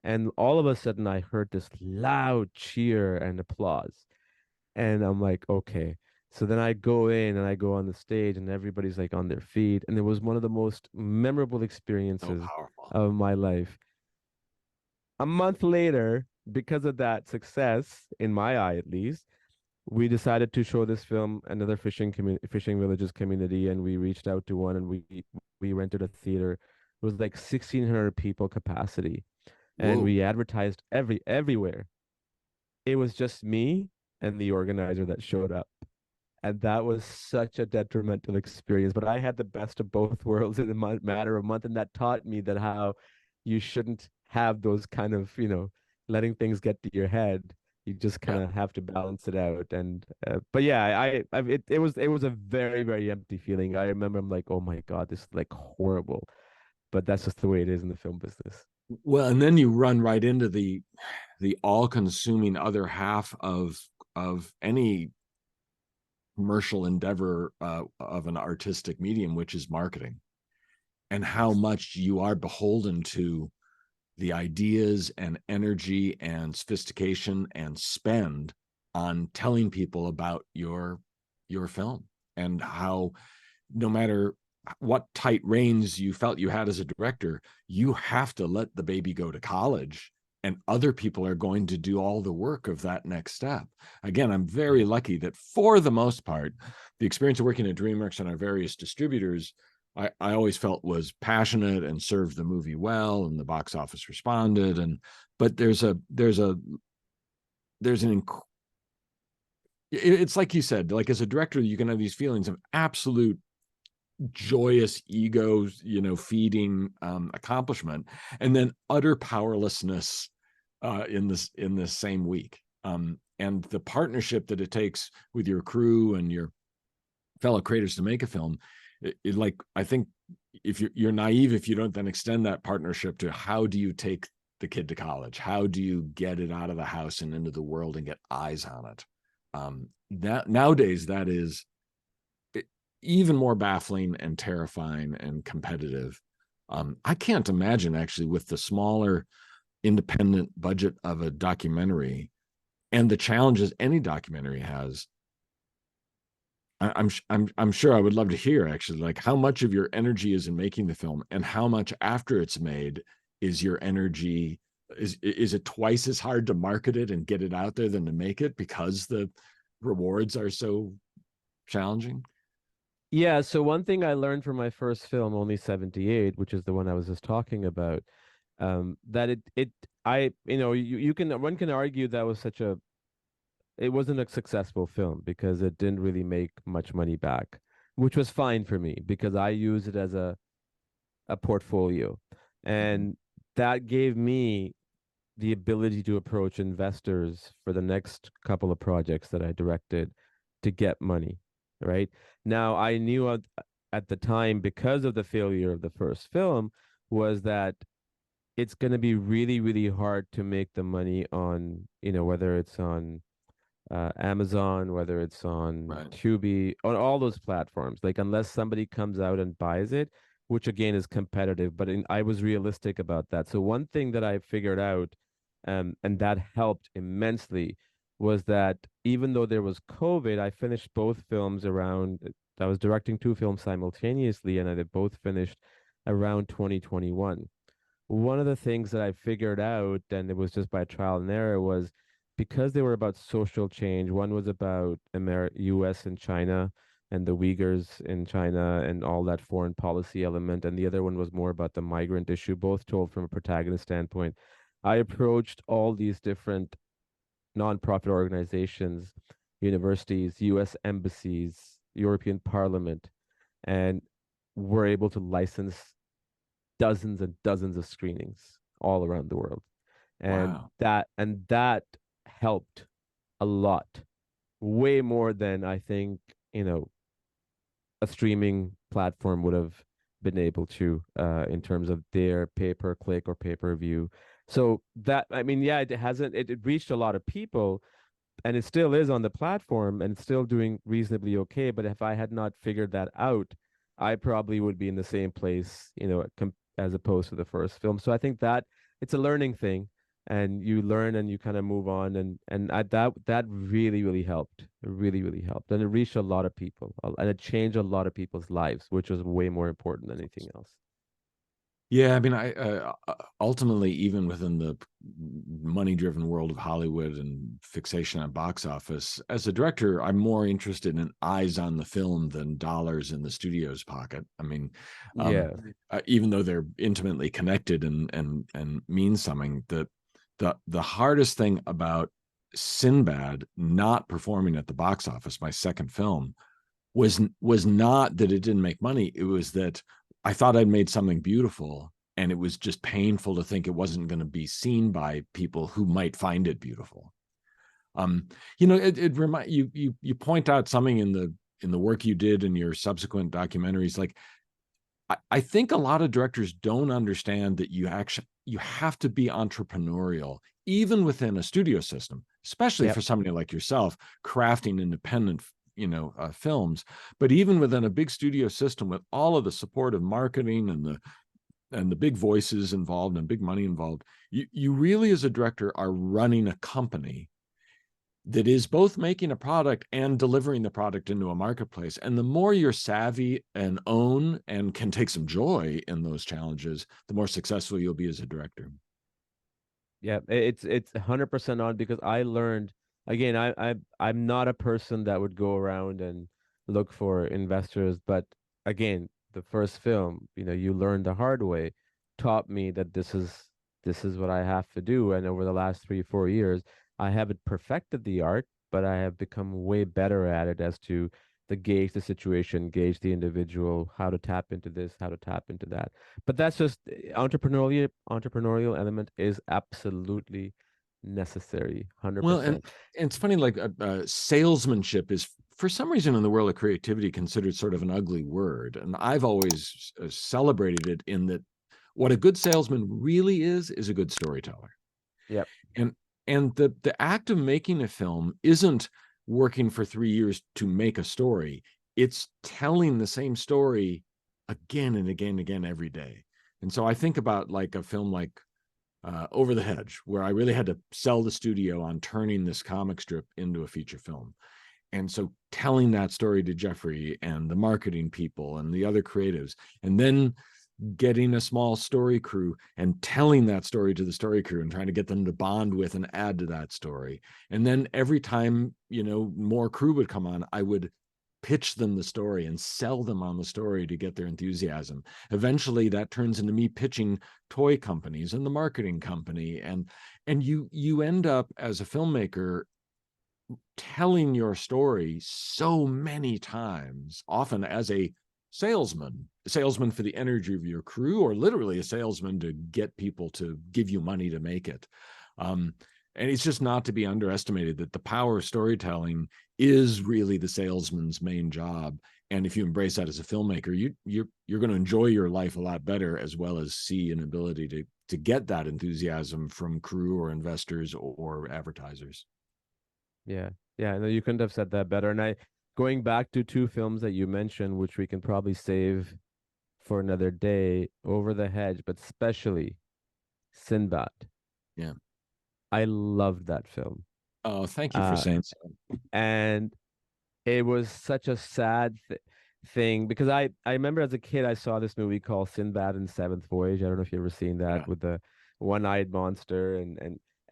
and all of a sudden I heard this loud cheer and applause. And I'm like, okay. So then I go in and I go on the stage, and everybody's like on their feet. And it was one of the most memorable so experiences powerful. of my life. A month later, because of that success, in my eye at least, we decided to show this film another fishing villages community, and we reached out to one, and we rented a theater. It was like 1,600 people capacity, and Whoa. we advertised everywhere. It was just me and the organizer that showed up, and that was such a detrimental experience. But I had the best of both worlds in a matter of a month, and that taught me that how you shouldn't have those kind of, letting things get to your head. You just kind Yeah. of have to balance it out. And but yeah, it was a very very empty feeling. I remember I'm like, oh my God, this is like horrible. But that's just the way it is in the film business. Well, and then you run right into the all-consuming other half of any commercial endeavor of an artistic medium, which is marketing, and how much you are beholden to the ideas and energy and sophistication and spend on telling people about your film, and how no matter what tight reins you felt you had as a director, you have to let the baby go to college, and other people are going to do all the work of that next step. Again, I'm very lucky that for the most part, the experience of working at DreamWorks and our various distributors, I always felt was passionate and served the movie well, and the box office responded. And but there's an it's like you said, like as a director, you can have these feelings of absolute joyous egos, feeding accomplishment, and then utter powerlessness in this same week. And the partnership that it takes with your crew and your fellow creators to make a film, like I think if you're naive if you don't then extend that partnership to how do you take the kid to college, how do you get it out of the house and into the world and get eyes on it. That nowadays that is even more baffling and terrifying and competitive. I can't imagine actually with the smaller independent budget of a documentary and the challenges any documentary has. I'm sure I would love to hear actually like how much of your energy is in making the film, and how much after it's made is your energy. Is it twice as hard to market it and get it out there than to make it because the rewards are so challenging? Yeah, so one thing I learned from my first film, Only 78, which is the one I was just talking about, that you can one can argue that was it wasn't a successful film because it didn't really make much money back, which was fine for me because I use it as a portfolio. Mm-hmm. And that gave me the ability to approach investors for the next couple of projects that I directed to get money, right? Now, I knew at the time, because of the failure of the first film, was that it's going to be really, really hard to make the money on, whether it's on Amazon, whether it's on Right. Tubi, on all those platforms. Like unless somebody comes out and buys it, which again is competitive, but I was realistic about that. So one thing that I figured out, and that helped immensely, was that even though there was COVID, I finished both films around. I was directing two films simultaneously, and I did both finished around 2021. One of the things that I figured out, and it was just by trial and error, was because they were about social change. One was about US and China and the Uyghurs in China and all that foreign policy element, and the other one was more about the migrant issue, both told from a protagonist standpoint. I approached all these different nonprofit organizations, universities, US embassies, European Parliament, and were able to license dozens and dozens of screenings. all around the world. And Wow. that helped a lot, way more than I think, you know, a streaming platform would have been able to, in terms of their pay per click or pay per view. So that, I mean, yeah, it reached a lot of people, and it still is on the platform, and it's still doing reasonably okay. But if I had not figured that out, I probably would be in the same place, you know, as opposed to the first film. So I think that it's a learning thing, and you learn and you kind of move on, that really really helped. It really really helped, and it reached a lot of people, and it changed a lot of people's lives, which was way more important than anything else. Yeah, I mean, ultimately, even within the money-driven world of Hollywood and fixation on box office, as a director, I'm more interested in eyes on the film than dollars in the studio's pocket. I mean, um, Yeah. even though they're intimately connected and mean something, the hardest thing about Sinbad not performing at the box office, my second film, was not that it didn't make money. It was that I thought I'd made something beautiful, and it was just painful to think it wasn't going to be seen by people who might find it beautiful. Um, it remind you point out something in the work you did in your subsequent documentaries. Like, I think a lot of directors don't understand that you have to be entrepreneurial, even within a studio system, especially Yep. for somebody like yourself, crafting independent, films. But even within a big studio system, with all of the support of marketing and the big voices involved and big money involved, you really, as a director, are running a company that is both making a product and delivering the product into a marketplace. And the more you're savvy and own and can take some joy in those challenges, the more successful you'll be as a director. Yeah, it's 100% on, because I learned, again, I'm not a person that would go around and look for investors, but again, the first film, you know, you learn the hard way, taught me that this is what I have to do. And over the last 3, 4 years, I haven't perfected the art, but I have become way better at it, as to gauge the situation, gauge the individual, how to tap into this, how to tap into that. But that's just, entrepreneurial element is absolutely necessary, Well, and 100%. it's funny, like, salesmanship is, for some reason, in the world of creativity, considered sort of an ugly word. And I've always celebrated it in that what a good salesman really is a good storyteller. Yep. And the act of making a film isn't working for 3 years to make a story. It's telling the same story again and again and again every day. And so I think about like a film like Over the Hedge, where I really had to sell the studio on turning this comic strip into a feature film. And so telling that story to Jeffrey and the marketing people and the other creatives, and then getting a small story crew and telling that story to the story crew and trying to get them to bond with and add to that story. And then every time, more crew would come on, I would pitch them the story and sell them on the story to get their enthusiasm. Eventually that turns into me pitching toy companies and the marketing company, and you end up as a filmmaker telling your story so many times, often as a salesman for the energy of your crew, or literally a salesman to get people to give you money to make it. And it's just not to be underestimated that the power of storytelling is really the salesman's main job. And if you embrace that as a filmmaker, you're going to enjoy your life a lot better, as well as see an ability to get that enthusiasm from crew or investors or advertisers. Yeah. Yeah. No, you couldn't have said that better. And going back to two films that you mentioned, which we can probably save for another day, Over the Hedge, but especially Sinbad. Yeah. I loved that film. Oh, thank you for Uh, saying so. and it was such a sad thing, because I remember as a kid I saw this movie called Sinbad and Seventh Voyage. I don't know if you've ever seen that, Yeah. with the one-eyed monster, and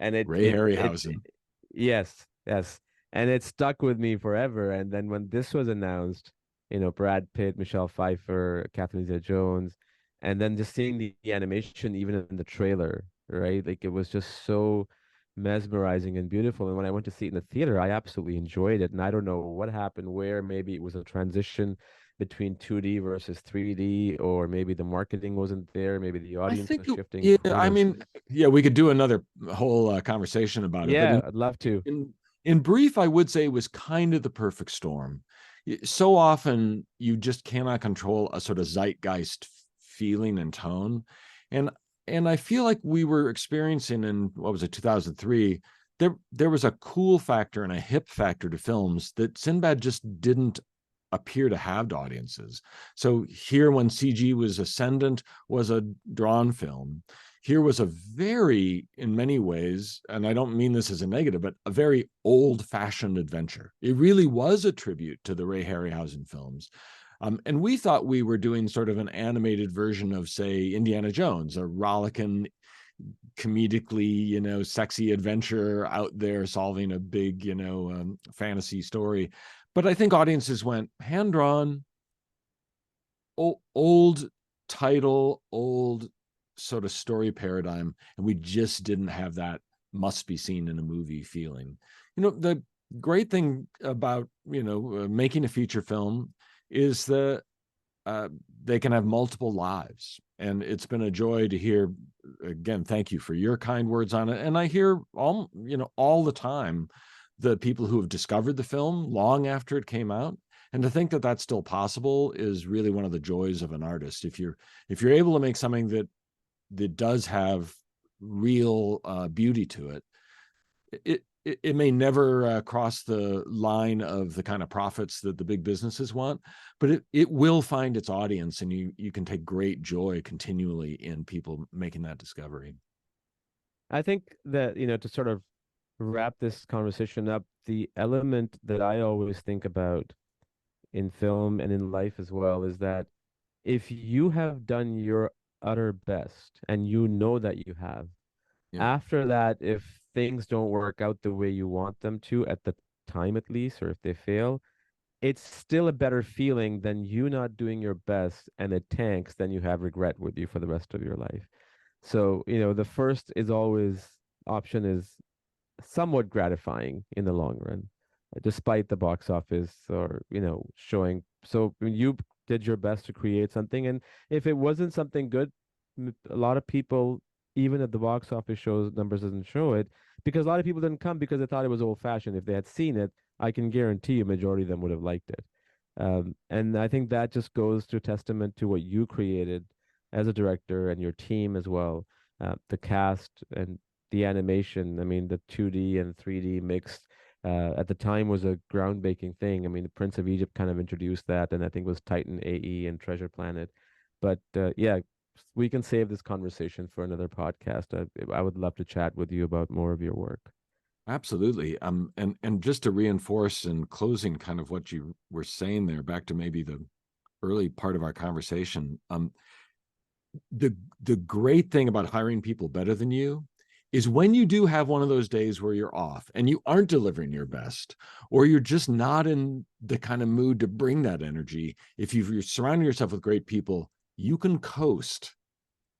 Ray Harryhausen. yes, yes, and it stuck with me forever. And then when this was announced, you know, Brad Pitt, Michelle Pfeiffer, Catherine Zeta-Jones, and then just seeing the animation even in the trailer, right? Like, it was just so mesmerizing and beautiful. And when I went to see it in the theater, I absolutely enjoyed it. And I don't know what happened, where maybe it was a transition between 2D versus 3D, or maybe the marketing wasn't there, maybe the I audience think, was shifting. yeah, Who I knows? mean, yeah, we could do another whole conversation about it, but Yeah, I'd love to. in in brief, I would say it was kind of the perfect storm. So often you just cannot control a sort of zeitgeist feeling and tone, and I feel like we were experiencing in, what was it, 2003. There was a cool factor and a hip factor to films that Sinbad just didn't appear to have to audiences. So here, when CG was ascendant, was a drawn film. Here was a very, in many ways, and I don't mean this as a negative, but a very old-fashioned adventure. It really was a tribute to the Ray Harryhausen films. And we thought we were doing sort of an animated version of, say, Indiana Jones, a rollicking, comedically, sexy adventure out there solving a big, fantasy story. But I think audiences went hand drawn, old title, old sort of story paradigm, and we just didn't have that must be seen in a movie feeling. The great thing about making a feature film is that they can have multiple lives, and it's been a joy to hear. Again, thank you for your kind words on it. And I hear all the time the people who have discovered the film long after it came out, and to think that that's still possible is really one of the joys of an artist. If you're able to make something that does have real beauty to it, it may never cross the line of the kind of profits that the big businesses want, but it will find its audience, and you can take great joy continually in people making that discovery. I think that, to sort of wrap this conversation up, the element that I always think about in film and in life as well is that if you have done your utter best, and you know that you have, Yeah. after that, if things don't work out the way you want them to at the time at least, or if they fail, it's still a better feeling than you not doing your best and it tanks than you have regret with you for the rest of your life. So, the first is always option is somewhat gratifying in the long run, despite the box office or, showing. So when you did your best to create something, and if it wasn't something good, a lot of people, even if the box office shows numbers doesn't show it, because a lot of people didn't come because they thought it was old fashioned. If they had seen it, I can guarantee a majority of them would have liked it. And I think that just goes to testament to what you created as a director and your team as well. The cast and the animation. I mean, the 2D and 3D mixed at the time was a groundbreaking thing. I mean, the Prince of Egypt kind of introduced that, and I think it was Titan AE and Treasure Planet. But yeah, we can save this conversation for another podcast. I would love to chat with you about more of your work. Absolutely. And just to reinforce in closing kind of what you were saying there, back to maybe the early part of our conversation, the great thing about hiring people better than you is when you do have one of those days where you're off and you aren't delivering your best, or you're just not in the kind of mood to bring that energy. If you're surrounding yourself with great people, you can coast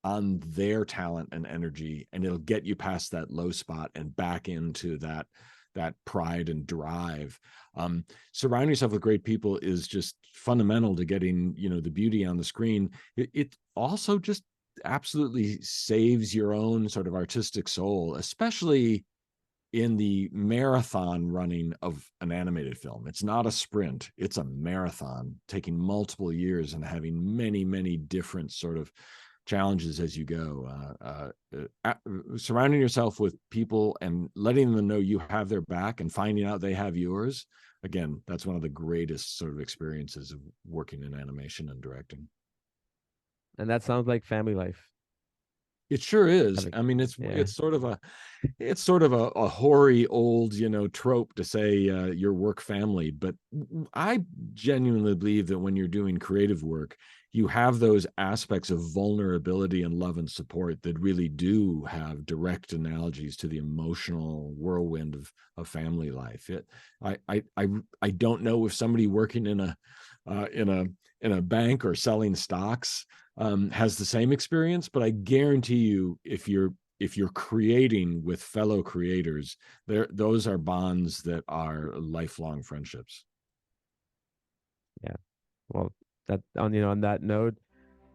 on their talent and energy, and it'll get you past that low spot and back into that pride and drive. Surrounding yourself with great people is just fundamental to getting the beauty on the screen. It also just absolutely saves your own sort of artistic soul, especially in the marathon running of an animated film. It's not a sprint, it's a marathon, taking multiple years and having many, many different sort of challenges as you go. Surrounding yourself with people and letting them know you have their back and finding out they have yours. Again, that's one of the greatest sort of experiences of working in animation and directing. And that sounds like family life. It sure is. Having, I mean, yeah. it's sort of a hoary old trope to say your work family, but I genuinely believe that when you're doing creative work, you have those aspects of vulnerability and love and support that really do have direct analogies to the emotional whirlwind of family life. I don't know if somebody working in a bank or selling stocks has the same experience, but I guarantee you, if you're creating with fellow creators, those are bonds that are lifelong friendships. Yeah. Well, on that note,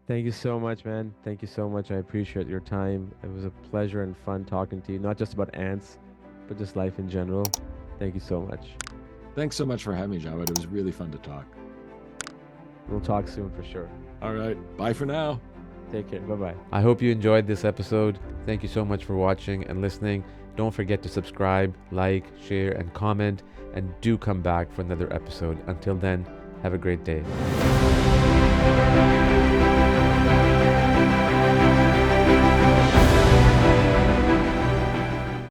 thank you so much, man. Thank you so much. I appreciate your time. It was a pleasure and fun talking to you, not just about ants, but just life in general. Thank you so much. Thanks so much for having me, Javad. It was really fun to talk. We'll talk soon for sure. All right. Bye for now. Take care. Bye-bye. I hope you enjoyed this episode. Thank you so much for watching and listening. Don't forget to subscribe, like, share, and comment. And do come back for another episode. Until then, have a great day.